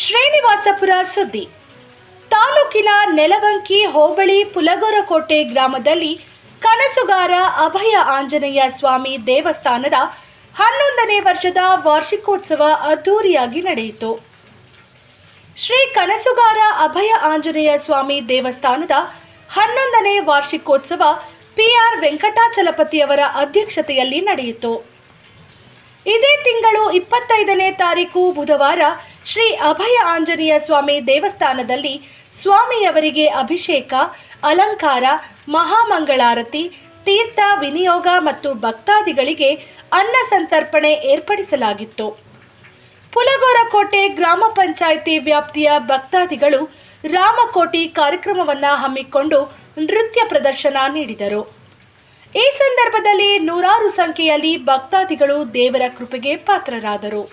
ಶ್ರೀನಿವಾಸಪುರ ಸುದ್ದಿ. ತಾಲೂಕಿನ ನೆಲವಂಕಿ ಹೋಬಳಿ ಪುಲಗೋರಕೋಟೆ ಗ್ರಾಮದಲ್ಲಿ ಕನಸುಗಾರ ಅಭಯ ಆಂಜನೇಯ ಸ್ವಾಮಿ ದೇವಸ್ಥಾನದ 11ನೇ ವರ್ಷದ ವಾರ್ಷಿಕೋತ್ಸವ ಅದ್ದೂರಿಯಾಗಿ ನಡೆಯಿತು. ಶ್ರೀ ಕನಸುಗಾರ ಅಭಯ ಆಂಜನೇಯ ಸ್ವಾಮಿ ದೇವಸ್ಥಾನದ 11ನೇ ವಾರ್ಷಿಕೋತ್ಸವ ಪಿ.ಆರ್. ವೆಂಕಟಾಚಲಪತಿಯವರ ಅಧ್ಯಕ್ಷತೆಯಲ್ಲಿ ನಡೆಯಿತು. ಇದೇ ತಿಂಗಳು 25ನೇ ತಾರೀಕು ಬುಧವಾರ ಶ್ರೀ ಅಭಯ ಆಂಜನೇಯ ಸ್ವಾಮಿ ದೇವಸ್ಥಾನದಲ್ಲಿ ಸ್ವಾಮಿಯವರಿಗೆ ಅಭಿಷೇಕ, ಅಲಂಕಾರ, ಮಹಾಮಂಗಳಾರತಿ, ತೀರ್ಥ ವಿನಿಯೋಗ ಮತ್ತು ಭಕ್ತಾದಿಗಳಿಗೆ ಅನ್ನ ಸಂತರ್ಪಣೆ ಏರ್ಪಡಿಸಲಾಗಿತ್ತು. ಪುಲಗೋರಕೋಟೆ ಗ್ರಾಮ ಪಂಚಾಯಿತಿ ವ್ಯಾಪ್ತಿಯ ಭಕ್ತಾದಿಗಳು ರಾಮಕೋಟಿ ಕಾರ್ಯಕ್ರಮವನ್ನು ಹಮ್ಮಿಕೊಂಡು ನೃತ್ಯ ಪ್ರದರ್ಶನ ನೀಡಿದರು. ಈ ಸಂದರ್ಭದಲ್ಲಿ ನೂರಾರು ಸಂಖ್ಯೆಯಲ್ಲಿ ಭಕ್ತಾದಿಗಳು ದೇವರ ಕೃಪೆಗೆ ಪಾತ್ರರಾದರು.